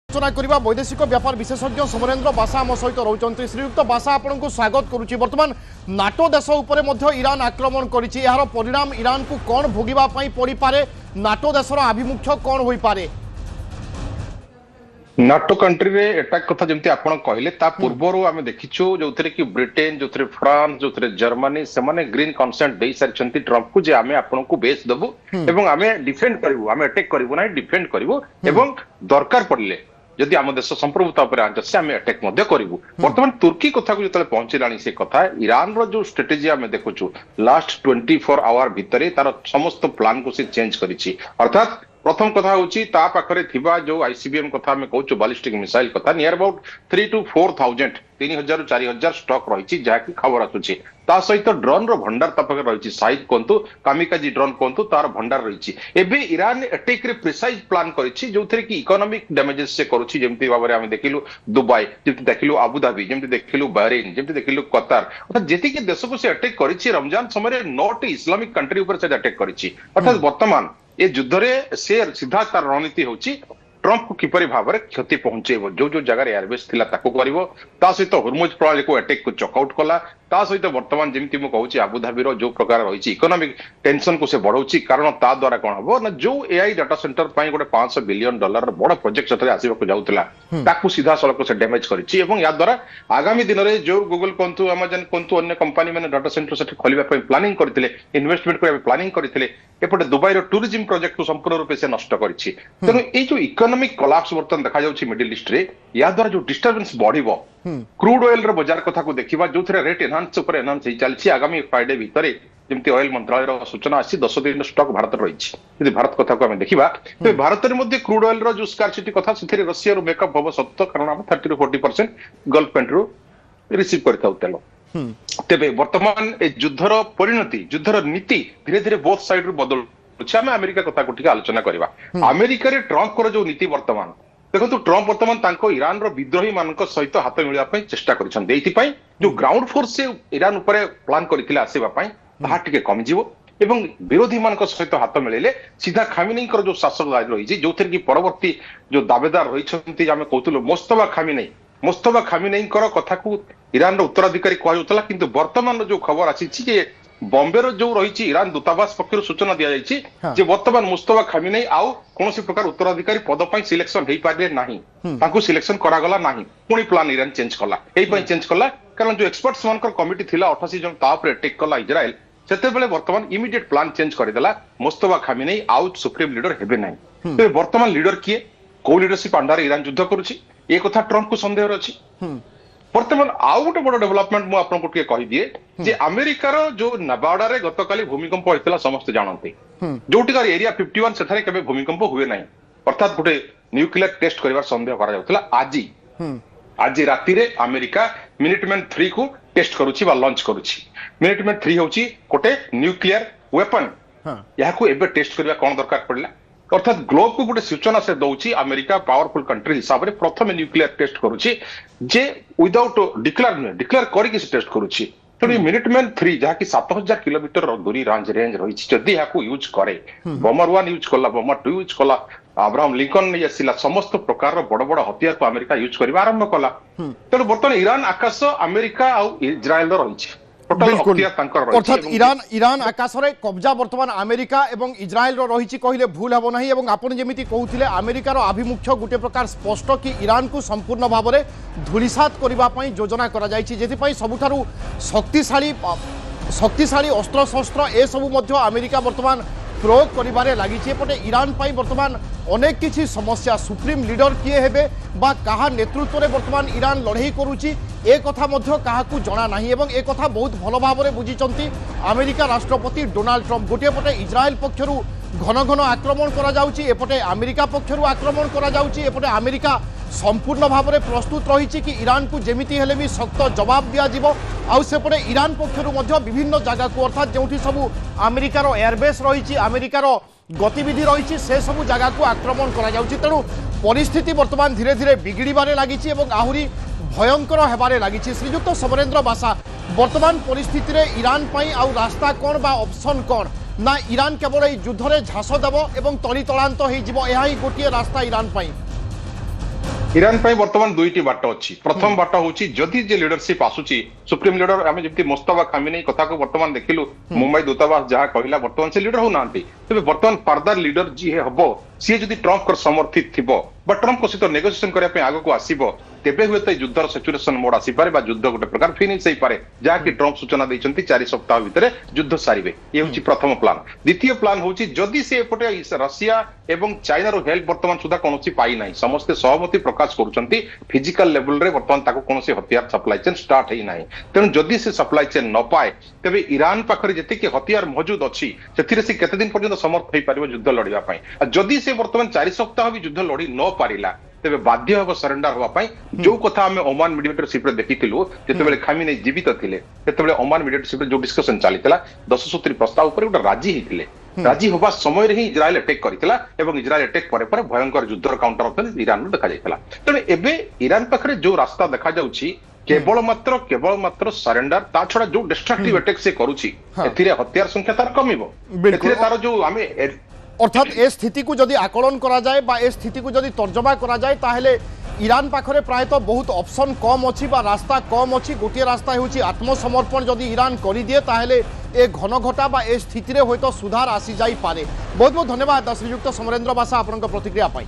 आलोचना करबा वैदेशिक व्यापार विशेषज्ञ समरेन्द्र बासा आम सहित रोचंती। श्रीयुक्त बासा आपनको स्वागत करुच्ची। वर्तमान नाटो देश उपरे मध्य ईरान आक्रमण करिछि, यार परिणाम ईरान को कौन भोगिबा पई पड़ी पारे? नाटो देशर आभिमुख्य कौन होई पारे? नाटो कंट्री रे अटैक कथा जमती आपण कहले ता पूर्वरो आमे देखिछु जोथरे कि ब्रिटेन जोथरे फ्रांस जोथरे जर्मनी से माने ग्रीन कंसेंट दे सारछंती ट्रम्प को जे आमे आपण को बेस दबु एवं आमे डिफेंड करबु, आमे अटैक करबु नै डिफेंड करबु एवं दरकार पड़ले जदि आम देश संप्रभुता उपर आंचि आम अटैक करूँ। बर्तमान तुर्की कथा को जो पहुंचलानी से कथा ईरान रो जो स्ट्रेटेजी आम देखु लास्ट 24 आवर भितर तार समस्त प्लान को से चेंज करिछि। अर्थात प्रथम कथा होची ता पाखरे थिबा जो आईसीबीएम कथा में कहूँ बालिस्टिक मिसाइल कथा नियर अबाउट 3 to 4,000 3000 4000 स्टॉक रही जहाँकि खबर आसुची। ता सहित ड्रोन रो भंडार ता पाखरे रही साइज कहतु कामिकाजी ड्रोन कहतु तार भंडार रही। एबे ईरान अटैक रे प्रिसाइज प्लान करिछि जोथरे कि इकोनॉमिक डैमेजेस से करूछि। जेमति भाबरे आमे देखिलु दुबई, जेमति देखिलु आबुधाबी, जेमति देखिलु बहरीन, जेमति देखिलु कतार, अर्थात जेति कि देश को से अटैक करिछि रमजान समय नॉट इस्लामिक कंट्री ऊपर से अटैक करिछि। अर्थात वर्तमान ए युद्ध रे से सीधा तार रणनीति होछि ट्रम्प को किपरि भाव में क्षति पहुंचेब। जो जो जगह एयरबेस थिला ताको करिवो, ता सहित हुर्मुज प्रणाली को अटैक को चकआउट कला, ता सहित वर्तमान जेमति मु कहूछि आबुधाबी रो जो प्रकार रही इकोनॉमिक टेंशन को से बढ़ाउछि। कारण ता द्वारा कोन हबो ना जो एआई डाटा सेंटर पई गोटे $500 बिलियन बड़ प्रोजेक्ट सतरे आसीबा को जाउतला ताकू सीधा सड़क से डैमेज करिछि। एवं या द्वारा आगामी दिन रे जो गूगल कोंतु अमेजन कोंतु अन्य कंपनी माने डाटा सेंटर सटे खोलिबा पई प्लानिंग करथिले, इन्वेस्टमेंट करबा प्लानिंग करथिले, एपटे दुबई रो टूरिज्म प्रोजेक्ट को संपूर्ण रूप से नष्ट करिछि। तेनु ए जो इकोनॉमिक कोलैप्स वर्तमान देखा जाउछि मिडिल ईस्ट रे, या द्वारा जो डिस्टर्बेंस बढ़िबो क्रूड ऑयल रो बाजार कथा को देखिबा जोथरे रेट एनहांस ऊपर एनहांस ही चलछि। आगामी फ्राइडे भितरे जेमति ऑयल मंत्रालय रो सूचना आसी 10 दिन स्टॉक भारत रहिछि। यदि भारत कथा को हम देखिबा तो भारत रे मध्ये क्रूड ऑयल रो जो स्कार्सिटी कथा सेथरे रशिया रो मेकअप होबो सत्य, कारण हम 30 to 40% गल्फ कंट्री रिसीव करथाउ तेलो। तेबे वर्तमान ए युद्धर परिणति, युद्धर नीति धीरे धीरे बोथ साइड रो बदल आम अमेरिका कथा को ठीक आलोचना करवा। अमेरिका रे ट्रम्प को जो नीति वर्तमान देखो, ट्रम्प वर्तमान तांको ईरान रो विद्रोही मानक सहित हाथ मिलवा पई चेष्टा करिसंदे। एथि पई जो ग्राउंड फोर्स से ईरान ऊपर प्लान करथिला आसीबा पई ताहा टिके कमी जिवो एवं विरोधी मानक सहित हाथ मिलेले सीधा खामिनेई कर जो शासक रही जो थे कि परवर्ती जो दावेदार रही आम कहतुलु मोस्तफा खामिनेई कर कथा को ईरान रो उत्तराधिकारी कहउतला। किंतु वर्तमान जो खबर आसी जे बॉम्बे रो जो रही ईरान दूतावास पक्षर सूचना दिया जायछि जे वर्तमान मुस्तफा खामिनेई आउ कोनोसी प्रकार उत्तराधिकारी पद पई सिलेक्शन हेई पारे नाही, ताकू सिलेक्शन करा गला नाही। पुणी प्लान ईरान चेंज कला, एई पई चेंज कला कारण जो एक्सपर्ट्स मानकर कमिटी थिला 88 जन ता ऊपर अटैक कला इजराइल, सेते बेले वर्तमान इमीडिएट प्लान चेंज कर देला। मुस्तफा खामिनेई आउ सुप्रीम लीडर हेबे नाही। तो वर्तमान लीडर किए, को लीडरशिप अंडर ईरान युद्ध करूछि, ए कथा ट्रम्प को संदेह अछि। वर्तमान आउ गोटे बड़ डेवलपमेंट मु आपन को कहि दिए जे अमेरिका रो जो नवाडा रे गतकाली भूमिकंप होइतला समस्त जानते, जोटिकार एरिया 51 सेठारे केबे भूमिकंप हुए नाही। अर्थात गोटे न्यूक्लियर टेस्ट करिवार संदेह करा जाउतला। आज राति रे अमेरिका मिनिटमैन 3 को टेस्ट करूछि बा लॉन्च करूछि। मिनिटमैन 3 होछि गोटे न्यूक्लियर वेपन, या को एबे टेस्ट करिवा कोन दरकार पड़ला। अर्थात ग्लोब को गोटे सूचना से दउछि अमेरिका पावरफुल कंट्री हिसाब रे प्रथम न्यूक्लियर टेस्ट करूछि जे विदाउट डिक्लेयर करिक टेस्ट करूछि। तो मिनिटमैन 3 जहा कि 7000 किलोमीटर दूरी रेंज रही जदि याकू यूज करे, बमर 1 यूज कला, बमर 2 यूज कला, अब्राहम लिंकन नहीं आसिला, समस्त प्रकार बड़ बड़ हथियार को अमेरिका यूज करबा आरंभ कला। तेणु बर्तमान ईरान आकाश अमेरिका आ इजराइल रही अर्थात ईरान आकाश रे कब्जा वर्तमान अमेरिका एवं इजराइल रही कहले भूल हेबो नहीं। एवं आपण जेमिति कहउथिले अमेरिकार आभिमुख्य गोटे प्रकार स्पष्ट कि ईरान को संपूर्ण भाव में धूलिसात करबा पई योजना करा जायछि, जेथि पई सबुठारु शक्तिशाली अस्त्र शस्त्र ए सबु मध्य अमेरिका वर्तमान प्रयोग करिबारे लागिछि। एपटे ईरान पई वर्तमान अनेक किछि समस्या, सुप्रीम लीडर किए हेबे बा कहा नेतृत्व रे वर्तमान ईरान लड़ाई करूछि ए कथा मध्य काहाकू जना नाही। एवं ए कथा बहुत भल भाव में बुझिचंती अमेरिका राष्ट्रपति डोनाल्ड ट्रम्प। गोटे पटे इजराइल पक्षरु घन घन आक्रमण करा जाउछि, एपटे अमेरिका पक्षरु आक्रमण करा जाउछि। एपटे अमेरिका संपूर्ण भाव में प्रस्तुत रही कि ईरान को जेमिति हेले भी सख्त जवाब दिया जिवो। आउ सेपटे ईरान पक्षरु मध्य विभिन्न जगह को अर्थात जोठी सबु अमेरिकार एयरबेस रही, अमेरिकार गतिविधि रही, से सबु जगह को आक्रमण करा जाउछि। तेणु परिस्थिति वर्तमान धीरे धीरे बिगिड़बारे लागिछि एवं आहुरी भयंकर हेबारे लागिछि। श्रीयुक्त समरेन्द्र बासा, वर्तमान परिस्थिति रे ईरान पई आउ रास्ता कोन बा ऑप्शन कोन ना ईरान केवल ए युद्ध रे झांस देबो एवं तली तलांत होई जिवो, एहा ही गोटिए रास्ता ईरान पई? ইরান পাই বর্তমান দুইটি বাট অছি। প্রথম বাট হচ্ছে যদি যে লিডরশিপ আসুচি সুপ্রিম লিডর আমি যেমতি মোস্তফা খামিনেই কথাকে বর্তমান দেখিলু মুম্বাই দূতাবাস যাহা কহিলা বর্তমান সে লিডর হউ নাহান্তি, তবে বর্তমান ফার্দার লিডর যি হব সি যদি ট্রম্পর সমর্থিত থিব বা ট্রম্পଙ୍କ সହିତ নেগোসিয়েসন করিয়া ପାଇଁ ଆଗକୁ ଆସିବ ତେବେ ହୁଏତ এই ଯୁଦ୍ଧର ସିଚୁଏସନ ମୋଡ ଆସିପାରେ ବା ଯୁଦ୍ଧ ଗୋଟେ ପ୍ରକାର ଫିନିଶ ହେଇପାରେ, ଯାହାକି ଟ୍ରମ୍ପ ସୂଚନା ଦେଇଛନ୍ତି 4 ସପ୍ତାହ ଭିତରେ ଯୁଦ୍ଧ ସାରିବେ। ଇଏ ହେଉଛି ପ୍ରଥମ ପ୍ଲାନ୍। ଦ୍ୱିତୀୟ ପ୍ଲାନ୍ ହେଉଛି ଯଦି ସେ ଏପଟେ ରଷିଆ ଏବଂ ଚାଇନାର ହେଲ୍ପ ବର୍ତ୍ତମାନ ସୁଦ୍ଧା କୌଣସି ପାଇନାହିଁ, ସମସ୍ତେ ସହମତି ପ୍ରକାଶ କରୁଛନ୍ତି ଫିଜିକାଲ ଲେଭେଲରେ ବର୍ତ୍ତମାନ ତାକୁ କୌଣସି ହତିଆର ସପ୍ଲାଇ ଚେନ୍ ଷ୍ଟାର୍ଟ ହେଇନାହିଁ। ତେଣୁ ଯଦି ସେ ସପ୍ଲାଇ ଚେନ୍ ନ ପାଏ ତେବେ ଇରାନ ପାଖରେ ଯେତିକି ହତିଆର ମହଜୁଦ ଅଛି ସେଥିରେ ସେ କେତେ ଦିନ ପର୍ଯ୍ୟନ୍ତ ସମର୍ଥ ହେଇପାରିବ ଯୁଦ୍ଧ ଲଢିବା ପାଇଁ। ଯଦି ସେ ବର୍ତ୍ତମାନ 4 ସପ୍ତାହ ବି ଯୁଦ୍ଧ ଲଢି ନ ପାରିଲା ତେବେ ବାଧ୍ୟ ହେବ ସରେଣ୍ଡର ହେବା ପାଇଁ। ଯୋଉ କଥା ଆମେ ଓମାନ ମିଡିଏଟରସିପରେ ଦେଖିଥିଲୁ ଯେତେବେଳେ ଖାମିନେଇ ଜୀବିତ ଥିଲେ ସେତେବେଳେ ଓମାନ ମିଡିଏଟରସିପରେ ଯୋଉ ଡିସ୍କସନ ଚାଲିଥିଲା 10 ପ୍ରସ୍ତାବ ଉପରେ ଗୋଟେ ରାଜି ହେଇଥିଲେ। ରାଜି ହେବା ସମୟରେ ହିଁ ଇସ୍ରାଏଲ ଆଟାକ୍ କରିଥିଲା ଏବଂ ଇସ୍ରାଏଲ ଆଟାକ୍ ପରେ ପରେ ଭୟଙ୍କର ଯୁଦ୍ଧର କାଉଣ୍ଟର ଅଫେନ୍ସ ଇରାନରୁ ଦେଖାଯାଇଥିଲା। ତେଣୁ ଏବେ ଇରାନ ପାଖରେ ଯୋଉ ରାସ୍ତା ଦେଖାଯାଉଛି କେବଳ ମାତ୍ର ସରେଣ୍ଡର, ତା ଛଡା ଯୋଉ ଡିଷ୍ଟ୍ରକ୍ଟିଭ ଆଟାକ୍ ସେ କରୁଛି ଏଥିରେ ହତିଆର ସଂଖ୍ୟା ତାର କମିବ। ଏଥିରେ ତାର ଯୋଉ ଆମେ অর্থাৎ এ স্থিতিকে যদি আকলন করা যায় বা এ স্থিতিকে যদি তর্জমা করা যায় তাহলে ইরান পাখে প্রায়তঃ বহুত অপশন কম অছি বা রাস্তা কম অছি। গোটিয়ে রাস্তা হচ্ছে আত্মসমর্পণ, যদি ইরান করিদিয়ে তাহলে এ ঘনঘটা বা এ স্থিতিরে হয়তো সুধার আসি যাই পারে। বহুত বহুত ধন্যবাদ শ্রীযুক্ত সমরেন্দ্র বাসা আপনার প্রতিক্রিয়া পাই।